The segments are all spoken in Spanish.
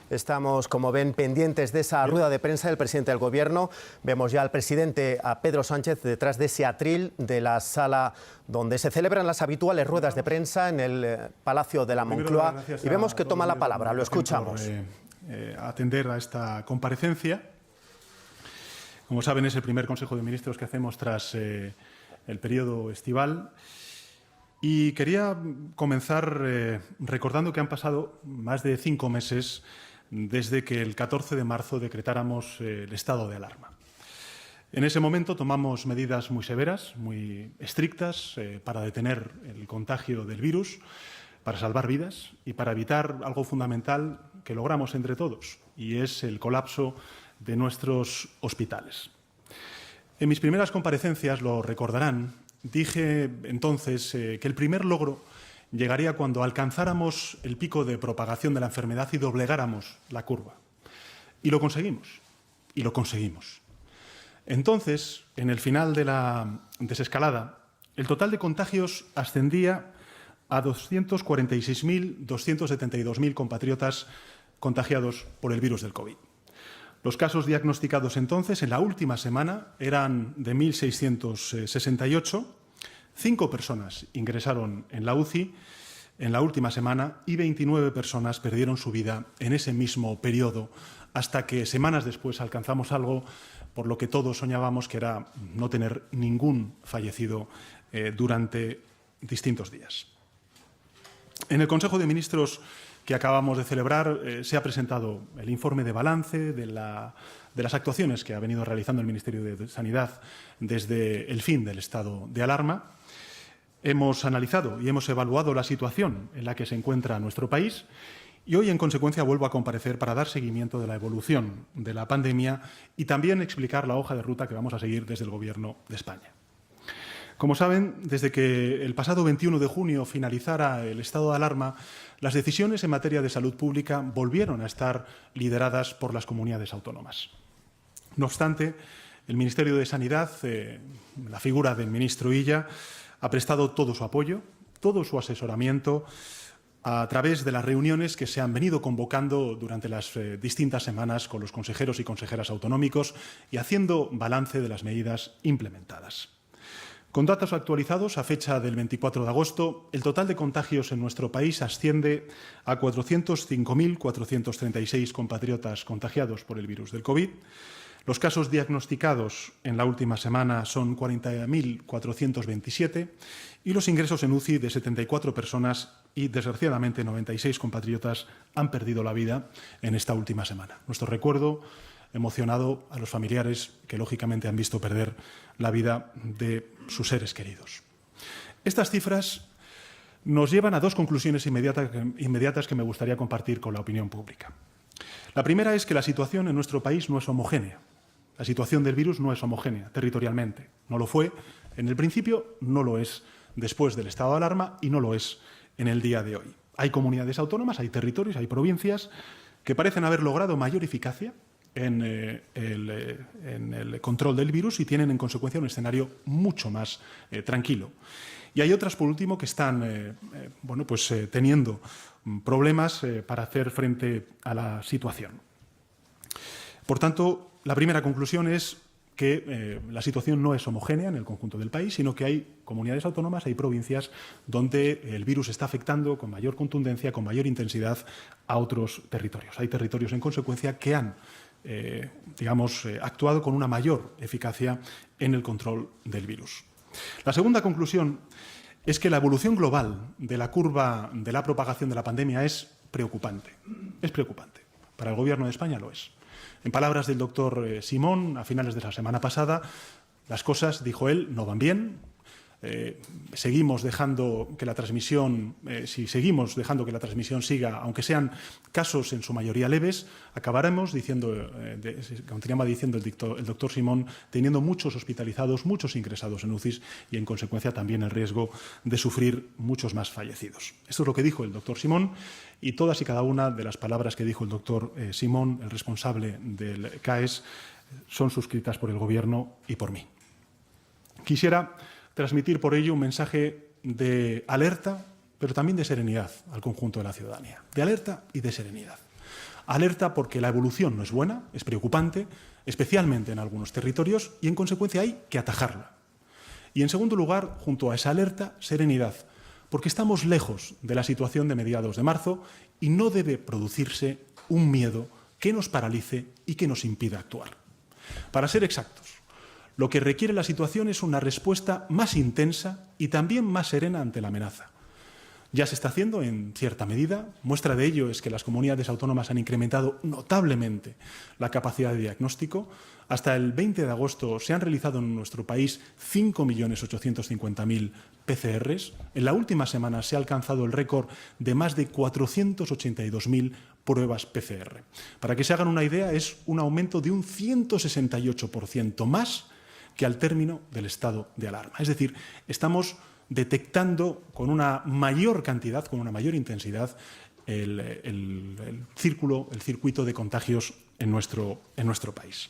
Estamos, como ven, pendientes de esa rueda de prensa del presidente del Gobierno. Vemos ya al presidente, a Pedro Sánchez, detrás de ese atril de la sala donde se celebran las habituales ruedas de prensa en el Palacio de la Moncloa. Y vemos que toma la palabra. Lo escuchamos. Atender a esta comparecencia. Como saben, es el primer Consejo de Ministros que hacemos tras el periodo estival. Y quería comenzar recordando que han pasado más de 5 meses desde que el 14 de marzo decretáramos el estado de alarma. En ese momento tomamos medidas muy severas, muy estrictas, para detener el contagio del virus, para salvar vidas y para evitar algo fundamental que logramos entre todos, y es el colapso de nuestros hospitales. En mis primeras comparecencias, lo recordarán, dije entonces que el primer logro llegaría cuando alcanzáramos el pico de propagación de la enfermedad y doblegáramos la curva. Y lo conseguimos. Y lo conseguimos. Entonces, en el final de la desescalada, el total de contagios ascendía a 246.272.000 compatriotas contagiados por el virus del COVID. Los casos diagnosticados entonces en la última semana eran de 1.668. 5 personas ingresaron en la UCI en la última semana y 29 personas perdieron su vida en ese mismo periodo, hasta que semanas después alcanzamos algo por lo que todos soñábamos, que era no tener ningún fallecido durante distintos días. En el Consejo de Ministros que acabamos de celebrar se ha presentado el informe de balance de las actuaciones que ha venido realizando el Ministerio de Sanidad desde el fin del estado de alarma. Hemos analizado y hemos evaluado la situación en la que se encuentra nuestro país y hoy, en consecuencia, vuelvo a comparecer para dar seguimiento de la evolución de la pandemia y también explicar la hoja de ruta que vamos a seguir desde el Gobierno de España. Como saben, desde que el pasado 21 de junio finalizara el estado de alarma, las decisiones en materia de salud pública volvieron a estar lideradas por las comunidades autónomas. No obstante, el Ministerio de Sanidad, la figura del ministro Illa, ha prestado todo su apoyo, todo su asesoramiento a través de las reuniones que se han venido convocando durante las distintas semanas con los consejeros y consejeras autonómicos y haciendo balance de las medidas implementadas. Con datos actualizados a fecha del 24 de agosto, el total de contagios en nuestro país asciende a 405.436 compatriotas contagiados por el virus del COVID. Los casos diagnosticados en la última semana son 40.427 y los ingresos en UCI de 74 personas y, desgraciadamente, 96 compatriotas han perdido la vida en esta última semana. Nuestro recuerdo emocionado a los familiares que, lógicamente, han visto perder la vida de sus seres queridos. Estas cifras nos llevan a 2 conclusiones inmediatas que me gustaría compartir con la opinión pública. La primera es que la situación en nuestro país no es homogénea. La situación del virus no es homogénea territorialmente. No lo fue en el principio, no lo es después del estado de alarma y no lo es en el día de hoy. Hay comunidades autónomas, hay territorios, hay provincias que parecen haber logrado mayor eficacia en el control del virus y tienen, en consecuencia, un escenario mucho más tranquilo. Y hay otras, por último, que están teniendo problemas para hacer frente a la situación. Por tanto, la primera conclusión es que la situación no es homogénea en el conjunto del país, sino que hay comunidades autónomas, hay provincias donde el virus está afectando con mayor contundencia, con mayor intensidad a otros territorios. Hay territorios, en consecuencia, que han actuado con una mayor eficacia en el control del virus. La segunda conclusión es que la evolución global de la curva de la propagación de la pandemia es preocupante. Es preocupante. Para el Gobierno de España lo es. En palabras del doctor Simón, a finales de la semana pasada, las cosas, dijo él, no van bien. Seguimos dejando que la transmisión, si seguimos dejando que la transmisión siga, aunque sean casos en su mayoría leves, acabaremos continuaba diciendo el doctor Simón, teniendo muchos hospitalizados, muchos ingresados en UCIs y, en consecuencia, también el riesgo de sufrir muchos más fallecidos. Esto es lo que dijo el doctor Simón y todas y cada una de las palabras que dijo el doctor Simón, el responsable del CAES, son suscritas por el Gobierno y por mí. Quisiera transmitir por ello un mensaje de alerta, pero también de serenidad al conjunto de la ciudadanía. De alerta y de serenidad. Alerta porque la evolución no es buena, es preocupante, especialmente en algunos territorios, y en consecuencia hay que atajarla. Y en segundo lugar, junto a esa alerta, serenidad, porque estamos lejos de la situación de mediados de marzo y no debe producirse un miedo que nos paralice y que nos impida actuar. Para ser exactos, lo que requiere la situación es una respuesta más intensa y también más serena ante la amenaza. Ya se está haciendo en cierta medida. Muestra de ello es que las comunidades autónomas han incrementado notablemente la capacidad de diagnóstico. Hasta el 20 de agosto se han realizado en nuestro país 5.850.000 PCRs. En la última semana se ha alcanzado el récord de más de 482.000 pruebas PCR. Para que se hagan una idea, es un aumento de un 168% más que al término del estado de alarma. Es decir, estamos detectando con una mayor cantidad, con una mayor intensidad, el circuito de contagios en nuestro país.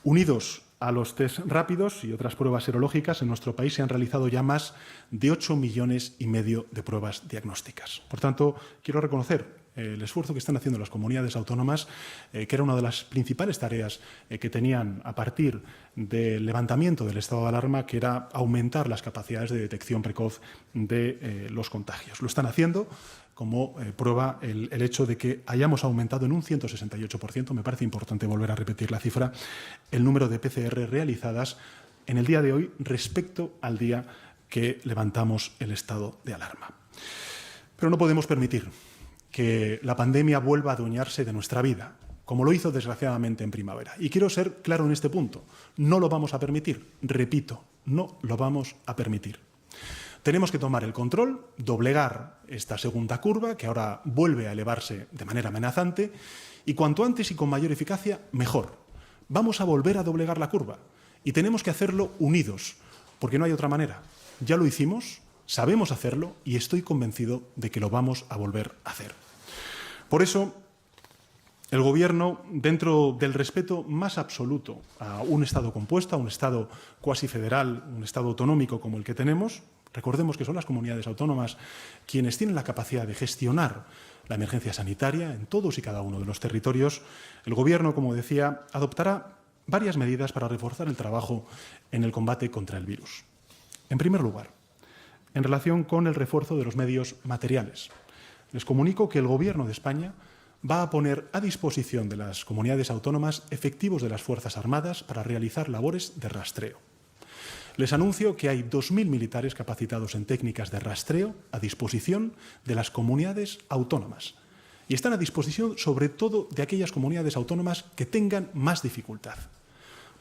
Unidos a los test rápidos y otras pruebas serológicas, en nuestro país se han realizado ya más de 8,5 millones de pruebas diagnósticas. Por tanto, quiero reconocer el esfuerzo que están haciendo las comunidades autónomas, que era una de las principales tareas que tenían a partir del levantamiento del estado de alarma, que era aumentar las capacidades de detección precoz de los contagios. Lo están haciendo, como prueba el hecho de que hayamos aumentado en un 168%, me parece importante volver a repetir la cifra, el número de PCR realizadas en el día de hoy respecto al día que levantamos el estado de alarma. Pero no podemos permitir que la pandemia vuelva a adueñarse de nuestra vida, como lo hizo desgraciadamente en primavera. Y quiero ser claro en este punto, no lo vamos a permitir, repito, no lo vamos a permitir. Tenemos que tomar el control, doblegar esta segunda curva, que ahora vuelve a elevarse de manera amenazante, y cuanto antes y con mayor eficacia, mejor. Vamos a volver a doblegar la curva, y tenemos que hacerlo unidos, porque no hay otra manera. Ya lo hicimos, sabemos hacerlo, y estoy convencido de que lo vamos a volver a hacer. Por eso, el Gobierno, dentro del respeto más absoluto a un Estado compuesto, a un Estado cuasi federal, un Estado autonómico como el que tenemos, recordemos que son las comunidades autónomas quienes tienen la capacidad de gestionar la emergencia sanitaria en todos y cada uno de los territorios, el Gobierno, como decía, adoptará varias medidas para reforzar el trabajo en el combate contra el virus. En primer lugar, en relación con el refuerzo de los medios materiales, les comunico que el Gobierno de España va a poner a disposición de las comunidades autónomas efectivos de las Fuerzas Armadas para realizar labores de rastreo. Les anuncio que hay 2.000 militares capacitados en técnicas de rastreo a disposición de las comunidades autónomas. Y están a disposición sobre todo de aquellas comunidades autónomas que tengan más dificultad.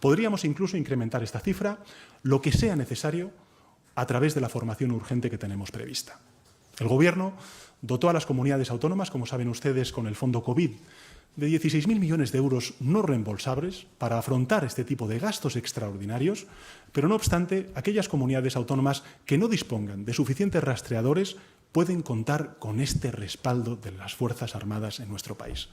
Podríamos incluso incrementar esta cifra lo que sea necesario a través de la formación urgente que tenemos prevista. El Gobierno dotó a las comunidades autónomas, como saben ustedes, con el Fondo COVID, de 16.000 millones de euros no reembolsables para afrontar este tipo de gastos extraordinarios, pero no obstante, aquellas comunidades autónomas que no dispongan de suficientes rastreadores pueden contar con este respaldo de las Fuerzas Armadas en nuestro país.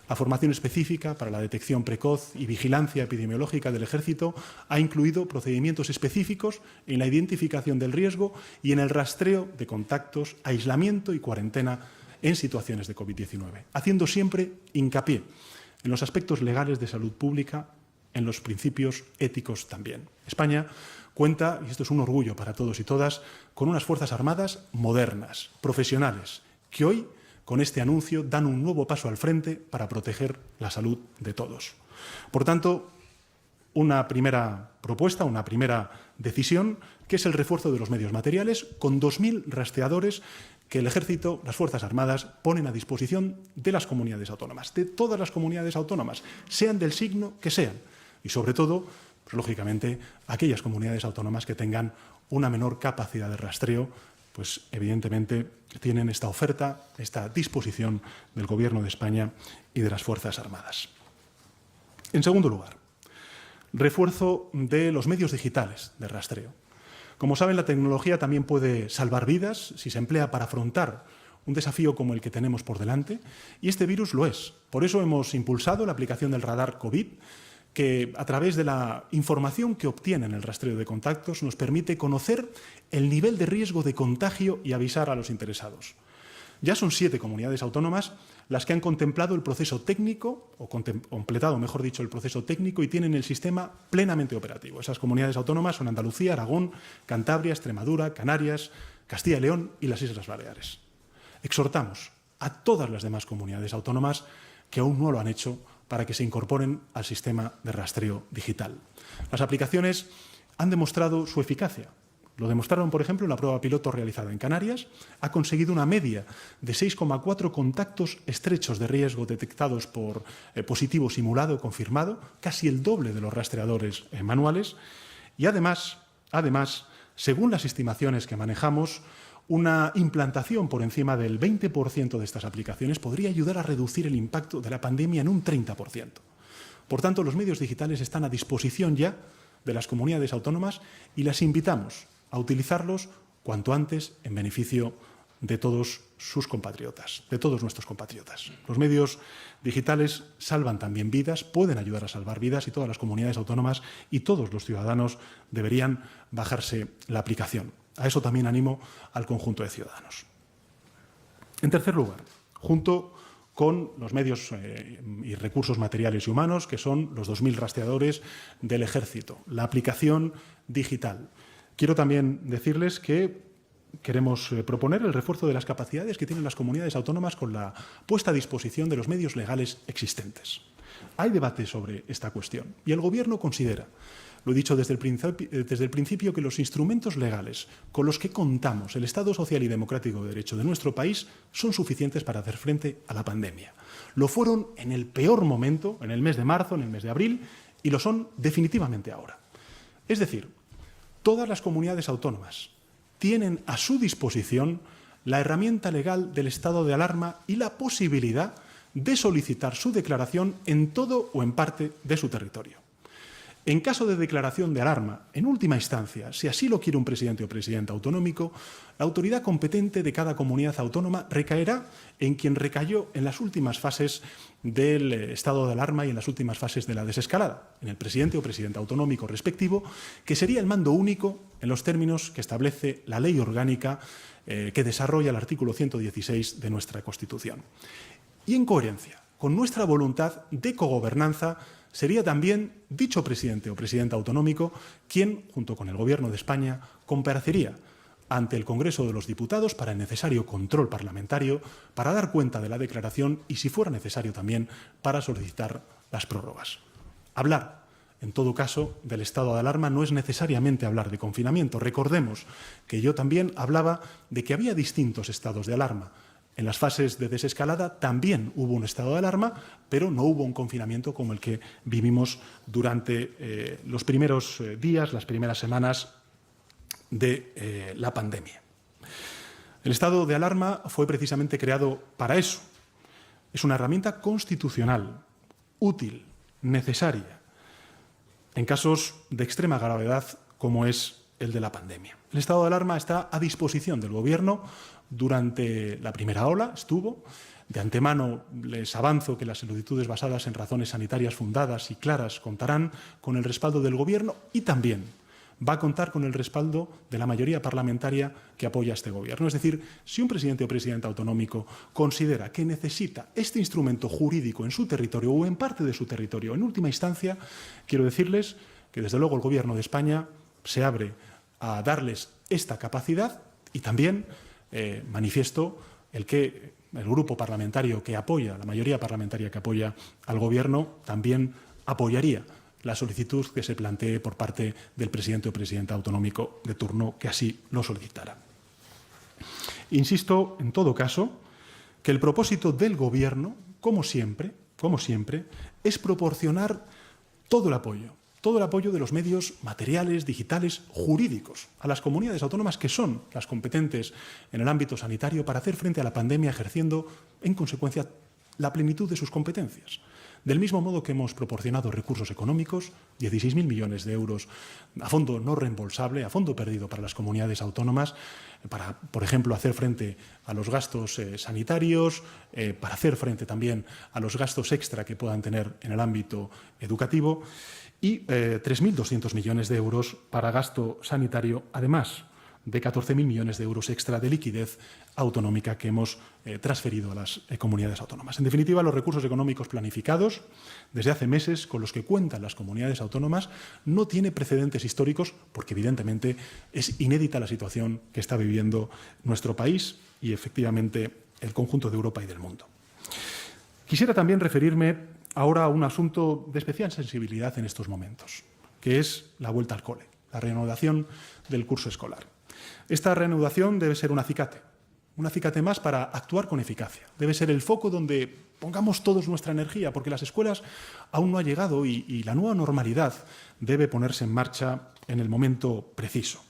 La formación específica para la detección precoz y vigilancia epidemiológica del Ejército ha incluido procedimientos específicos en la identificación del riesgo y en el rastreo de contactos, aislamiento y cuarentena en situaciones de COVID-19, haciendo siempre hincapié en los aspectos legales de salud pública, en los principios éticos también. España cuenta, y esto es un orgullo para todos y todas, con unas Fuerzas Armadas modernas, profesionales, que hoy, con este anuncio, dan un nuevo paso al frente para proteger la salud de todos. Por tanto, una primera propuesta, una primera decisión, que es el refuerzo de los medios materiales, con 2.000 rastreadores que el Ejército, las Fuerzas Armadas, ponen a disposición de las comunidades autónomas, de todas las comunidades autónomas, sean del signo que sean. Y sobre todo, pues, lógicamente, aquellas comunidades autónomas que tengan una menor capacidad de rastreo, pues evidentemente tienen esta oferta, esta disposición del Gobierno de España y de las Fuerzas Armadas. En segundo lugar, refuerzo de los medios digitales de rastreo. Como saben, la tecnología también puede salvar vidas si se emplea para afrontar un desafío como el que tenemos por delante, y este virus lo es. Por eso hemos impulsado la aplicación del radar COVID, que a través de la información que obtiene en el rastreo de contactos nos permite conocer el nivel de riesgo de contagio y avisar a los interesados. Ya son 7 comunidades autónomas las que han contemplado el proceso técnico, o completado, mejor dicho, el proceso técnico y tienen el sistema plenamente operativo. Esas comunidades autónomas son Andalucía, Aragón, Cantabria, Extremadura, Canarias, Castilla y León y las Islas Baleares. Exhortamos a todas las demás comunidades autónomas que aún no lo han hecho para que se incorporen al sistema de rastreo digital. Las aplicaciones han demostrado su eficacia. Lo demostraron, por ejemplo, en la prueba piloto realizada en Canarias. Ha conseguido una media de 6,4 contactos estrechos de riesgo detectados por positivo simulado confirmado, casi el doble de los rastreadores manuales. Y además, según las estimaciones que manejamos, una implantación por encima del 20% de estas aplicaciones podría ayudar a reducir el impacto de la pandemia en un 30%. Por tanto, los medios digitales están a disposición ya de las comunidades autónomas y las invitamos a utilizarlos cuanto antes en beneficio de todos sus compatriotas, de todos nuestros compatriotas. Los medios digitales salvan también vidas, pueden ayudar a salvar vidas y todas las comunidades autónomas y todos los ciudadanos deberían bajarse la aplicación. A eso también animo al conjunto de ciudadanos. En tercer lugar, junto con los medios y recursos materiales y humanos, que son los 2.000 rastreadores del Ejército, la aplicación digital. Quiero también decirles que queremos proponer el refuerzo de las capacidades que tienen las comunidades autónomas con la puesta a disposición de los medios legales existentes. Hay debate sobre esta cuestión y el Gobierno considera, lo he dicho desde el principio, que los instrumentos legales con los que contamos el Estado social y democrático de derecho de nuestro país son suficientes para hacer frente a la pandemia. Lo fueron en el peor momento, en el mes de marzo, en el mes de abril, y lo son definitivamente ahora. Es decir, todas las comunidades autónomas tienen a su disposición la herramienta legal del estado de alarma y la posibilidad de solicitar su declaración en todo o en parte de su territorio. En caso de declaración de alarma, en última instancia, si así lo quiere un presidente o presidenta autonómico, la autoridad competente de cada comunidad autónoma recaerá en quien recayó en las últimas fases del estado de alarma y en las últimas fases de la desescalada, en el presidente o presidenta autonómico respectivo, que sería el mando único en los términos que establece la ley orgánica que desarrolla el artículo 116 de nuestra Constitución. Y en coherencia con nuestra voluntad de cogobernanza, sería también dicho presidente o presidenta autonómico quien, junto con el Gobierno de España, comparecería ante el Congreso de los Diputados para el necesario control parlamentario, para dar cuenta de la declaración y, si fuera necesario también, para solicitar las prórrogas. Hablar, en todo caso, del estado de alarma no es necesariamente hablar de confinamiento. Recordemos que yo también hablaba de que había distintos estados de alarma. En las fases de desescalada también hubo un estado de alarma, pero no hubo un confinamiento como el que vivimos durante los primeros días, las primeras semanas de la pandemia. El estado de alarma fue precisamente creado para eso. Es una herramienta constitucional, útil, necesaria, en casos de extrema gravedad como es el de la pandemia. El estado de alarma está a disposición del Gobierno. Durante la primera ola estuvo. De antemano les avanzo que las solicitudes basadas en razones sanitarias fundadas y claras contarán con el respaldo del Gobierno y también va a contar con el respaldo de la mayoría parlamentaria que apoya a este Gobierno. Es decir, si un presidente o presidenta autonómico considera que necesita este instrumento jurídico en su territorio o en parte de su territorio, en última instancia, quiero decirles que desde luego el Gobierno de España se abre a darles esta capacidad y también manifiesto el que el grupo parlamentario que apoya, la mayoría parlamentaria que apoya al Gobierno, también apoyaría la solicitud que se plantee por parte del presidente o presidenta autonómico de turno que así lo solicitara. Insisto, en todo caso, que el propósito del Gobierno, como siempre, es proporcionar todo el apoyo de los medios materiales, digitales, jurídicos, a las comunidades autónomas que son las competentes en el ámbito sanitario para hacer frente a la pandemia, ejerciendo, en consecuencia, la plenitud de sus competencias. Del mismo modo que hemos proporcionado recursos económicos, 16.000 millones de euros a fondo no reembolsable, a fondo perdido para las comunidades autónomas, para, por ejemplo, hacer frente a los gastos sanitarios, para hacer frente también a los gastos extra que puedan tener en el ámbito educativo, y 3.200 millones de euros para gasto sanitario, además de 14.000 millones de euros extra de liquidez autonómica que hemos transferido a las comunidades autónomas. En definitiva, los recursos económicos planificados desde hace meses con los que cuentan las comunidades autónomas no tiene precedentes históricos porque, evidentemente, es inédita la situación que está viviendo nuestro país y, efectivamente, el conjunto de Europa y del mundo. Quisiera también referirme ahora a un asunto de especial sensibilidad en estos momentos, que es la vuelta al cole, la reanudación del curso escolar. Esta reanudación debe ser un acicate más para actuar con eficacia. Debe ser el foco donde pongamos todos nuestra energía, porque las escuelas aún no han llegado y la nueva normalidad debe ponerse en marcha en el momento preciso.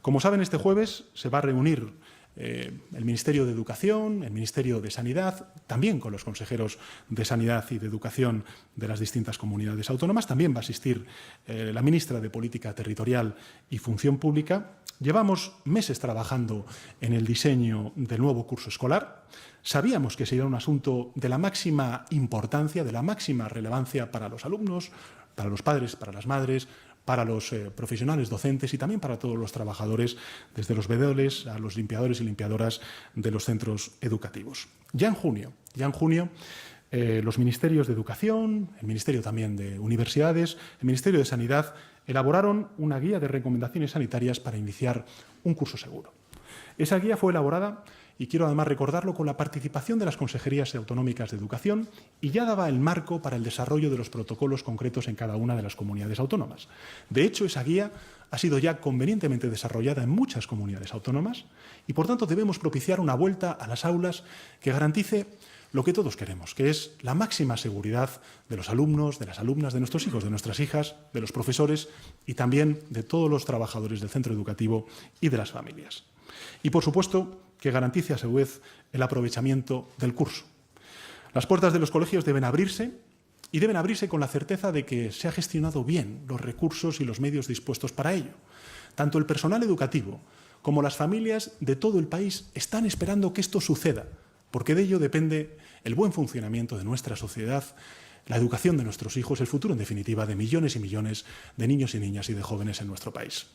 Como saben, este jueves se va a reunir el Ministerio de Educación, el Ministerio de Sanidad, también con los consejeros de Sanidad y de Educación de las distintas comunidades autónomas. También va a asistir la ministra de Política Territorial y Función Pública. Llevamos meses trabajando en el diseño del nuevo curso escolar. Sabíamos que sería un asunto de la máxima importancia, de la máxima relevancia para los alumnos, para los padres, para las madres, para los profesionales docentes y también para todos los trabajadores, desde los veedores a los limpiadores y limpiadoras de los centros educativos. Ya en junio, los ministerios de Educación, el Ministerio también de Universidades, el Ministerio de Sanidad elaboraron una guía de recomendaciones sanitarias para iniciar un curso seguro. Esa guía fue elaborada, y quiero además recordarlo, con la participación de las consejerías autonómicas de educación y ya daba el marco para el desarrollo de los protocolos concretos en cada una de las comunidades autónomas. De hecho, esa guía ha sido ya convenientemente desarrollada en muchas comunidades autónomas y, por tanto, debemos propiciar una vuelta a las aulas que garantice lo que todos queremos, que es la máxima seguridad de los alumnos, de las alumnas, de nuestros hijos, de nuestras hijas, de los profesores y también de todos los trabajadores del centro educativo y de las familias. Y, por supuesto, que garantice a su vez el aprovechamiento del curso. Las puertas de los colegios deben abrirse y deben abrirse con la certeza de que se ha gestionado bien los recursos y los medios dispuestos para ello. Tanto el personal educativo como las familias de todo el país están esperando que esto suceda, porque de ello depende el buen funcionamiento de nuestra sociedad, la educación de nuestros hijos, el futuro, en definitiva, de millones y millones de niños y niñas y de jóvenes en nuestro país.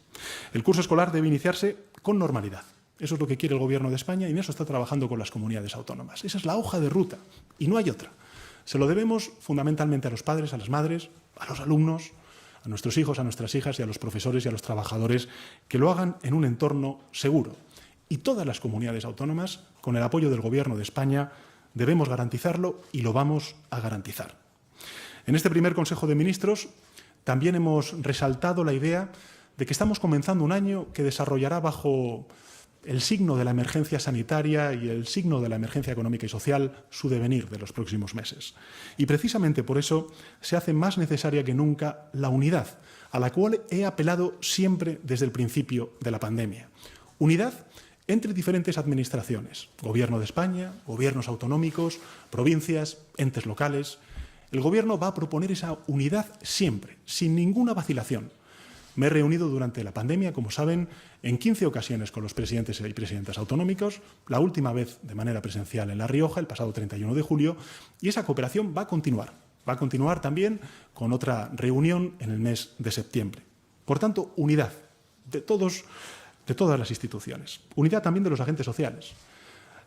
El curso escolar debe iniciarse con normalidad. Eso es lo que quiere el Gobierno de España y en eso está trabajando con las comunidades autónomas. Esa es la hoja de ruta y no hay otra. Se lo debemos fundamentalmente a los padres, a las madres, a los alumnos, a nuestros hijos, a nuestras hijas y a los profesores y a los trabajadores que lo hagan en un entorno seguro. Y todas las comunidades autónomas, con el apoyo del Gobierno de España, debemos garantizarlo y lo vamos a garantizar. En este primer Consejo de Ministros también hemos resaltado la idea de que estamos comenzando un año que desarrollará bajo el signo de la emergencia sanitaria y el signo de la emergencia económica y social su devenir de los próximos meses. Y precisamente por eso se hace más necesaria que nunca la unidad, a la cual he apelado siempre desde el principio de la pandemia. Unidad entre diferentes administraciones, Gobierno de España, gobiernos autonómicos, provincias, entes locales. El Gobierno va a proponer esa unidad siempre, sin ninguna vacilación. Me he reunido durante la pandemia, como saben, en 15 ocasiones con los presidentes y presidentas autonómicos, la última vez de manera presencial en La Rioja, el pasado 31 de julio, y esa cooperación va a continuar. Va a continuar también con otra reunión en el mes de septiembre. Por tanto, unidad de todas las instituciones. Unidad también de los agentes sociales.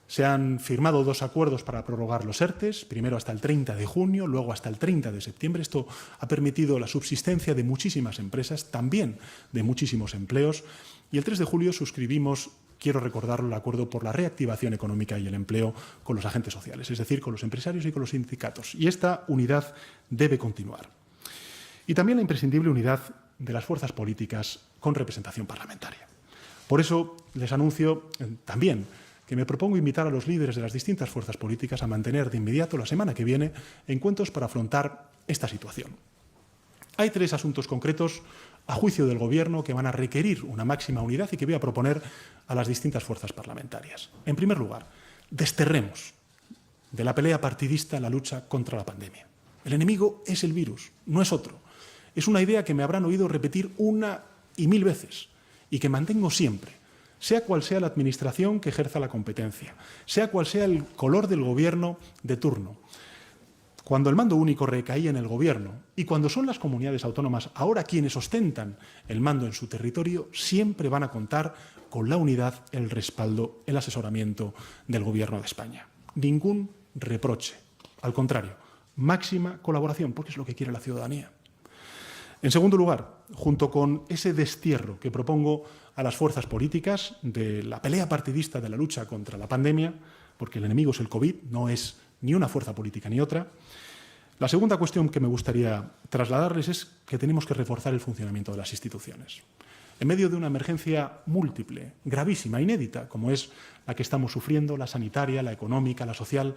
Se han firmado 2 acuerdos para prorrogar los ERTEs, primero hasta el 30 de junio, luego hasta el 30 de septiembre. Esto ha permitido la subsistencia de muchísimas empresas, también de muchísimos empleos. Y el 3 de julio suscribimos, quiero recordarlo, el acuerdo por la reactivación económica y el empleo con los agentes sociales, es decir, con los empresarios y con los sindicatos. Y esta unidad debe continuar. Y también la imprescindible unidad de las fuerzas políticas con representación parlamentaria. Por eso les anuncio también que me propongo invitar a los líderes de las distintas fuerzas políticas a mantener de inmediato la semana que viene encuentros para afrontar esta situación. Hay 3 asuntos concretos a juicio del Gobierno que van a requerir una máxima unidad y que voy a proponer a las distintas fuerzas parlamentarias. En primer lugar, desterremos de la pelea partidista la lucha contra la pandemia. El enemigo es el virus, no es otro. Es una idea que me habrán oído repetir 1 y 1000 veces y que mantengo siempre. Sea cual sea la administración que ejerza la competencia, sea cual sea el color del Gobierno de turno, cuando el mando único recaía en el Gobierno y cuando son las comunidades autónomas ahora quienes ostentan el mando en su territorio, siempre van a contar con la unidad, el respaldo, el asesoramiento del Gobierno de España. Ningún reproche. Al contrario, máxima colaboración, porque es lo que quiere la ciudadanía. En segundo lugar, junto con ese destierro que propongo a las fuerzas políticas de la pelea partidista de la lucha contra la pandemia, porque el enemigo es el COVID, no es ni una fuerza política ni otra, la segunda cuestión que me gustaría trasladarles es que tenemos que reforzar el funcionamiento de las instituciones. En medio de una emergencia múltiple, gravísima, inédita, como es la que estamos sufriendo, la sanitaria, la económica, la social,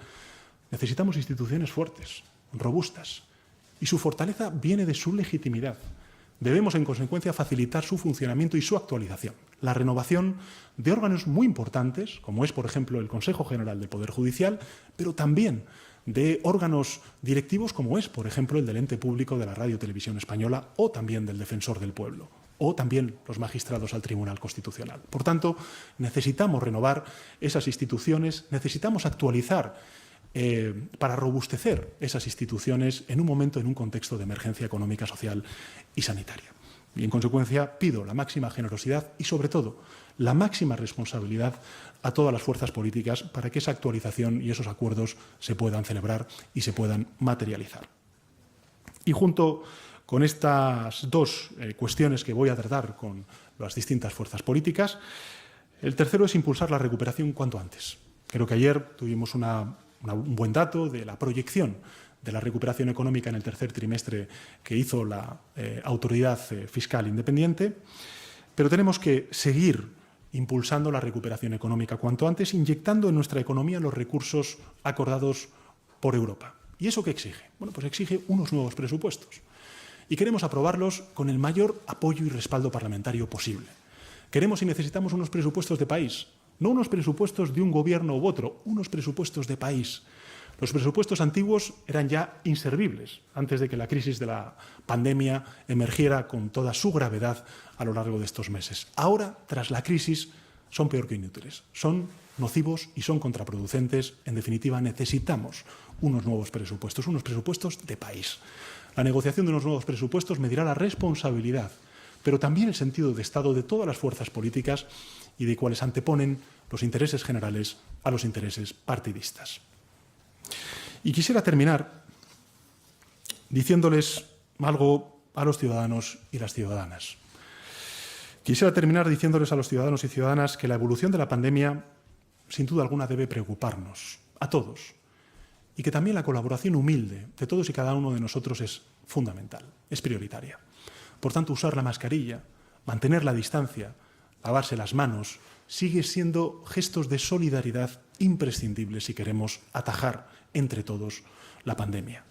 necesitamos instituciones fuertes, robustas, y su fortaleza viene de su legitimidad. Debemos, en consecuencia, facilitar su funcionamiento y su actualización. La renovación de órganos muy importantes, como es, por ejemplo, el Consejo General del Poder Judicial, pero también de órganos directivos, como es, por ejemplo, el del ente público de la Radio Televisión Española o también del Defensor del Pueblo, o también los magistrados al Tribunal Constitucional. Por tanto, necesitamos renovar esas instituciones, necesitamos actualizar para robustecer esas instituciones en un momento, en un contexto de emergencia económica, social y sanitaria. Y, en consecuencia, pido la máxima generosidad y, sobre todo, la máxima responsabilidad a todas las fuerzas políticas para que esa actualización y esos acuerdos se puedan celebrar y se puedan materializar. Y junto con estas dos cuestiones que voy a tratar con las distintas fuerzas políticas, el tercero es impulsar la recuperación cuanto antes. Creo que ayer tuvimos un buen dato de la proyección de la recuperación económica en el tercer trimestre que hizo la Autoridad Fiscal Independiente, pero tenemos que seguir impulsando la recuperación económica cuanto antes, inyectando en nuestra economía los recursos acordados por Europa. ¿Y eso qué exige? Bueno, pues exige unos nuevos presupuestos. Y queremos aprobarlos con el mayor apoyo y respaldo parlamentario posible. Queremos y necesitamos unos presupuestos de país, no unos presupuestos de un gobierno u otro, unos presupuestos de país. Los presupuestos antiguos eran ya inservibles antes de que la crisis de la pandemia emergiera con toda su gravedad a lo largo de estos meses. Ahora, tras la crisis, son peor que inútiles, son nocivos y son contraproducentes. En definitiva, necesitamos unos nuevos presupuestos de país. La negociación de unos nuevos presupuestos medirá la responsabilidad, pero también el sentido de Estado de todas las fuerzas políticas y de cuales anteponen los intereses generales a los intereses partidistas. Y quisiera terminar diciéndoles algo a los ciudadanos y las ciudadanas. Quisiera terminar diciéndoles a los ciudadanos y ciudadanas que la evolución de la pandemia, sin duda alguna, debe preocuparnos a todos y que también la colaboración humilde de todos y cada uno de nosotros es fundamental, es prioritaria. Por tanto, usar la mascarilla, mantener la distancia, lavarse las manos, sigue siendo gestos de solidaridad imprescindibles si queremos atajar entre todos la pandemia.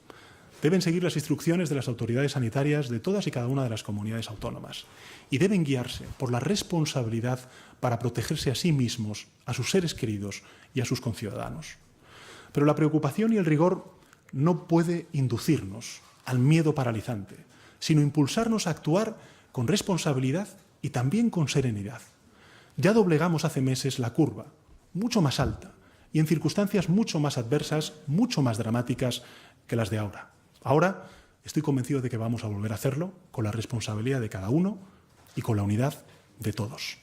Deben seguir las instrucciones de las autoridades sanitarias de todas y cada una de las comunidades autónomas y deben guiarse por la responsabilidad para protegerse a sí mismos, a sus seres queridos y a sus conciudadanos. Pero la preocupación y el rigor no puede inducirnos al miedo paralizante, sino impulsarnos a actuar con responsabilidad y también con serenidad. Ya doblegamos hace meses la curva, mucho más alta, y en circunstancias mucho más adversas, mucho más dramáticas que las de ahora. Ahora estoy convencido de que vamos a volver a hacerlo con la responsabilidad de cada uno y con la unidad de todos.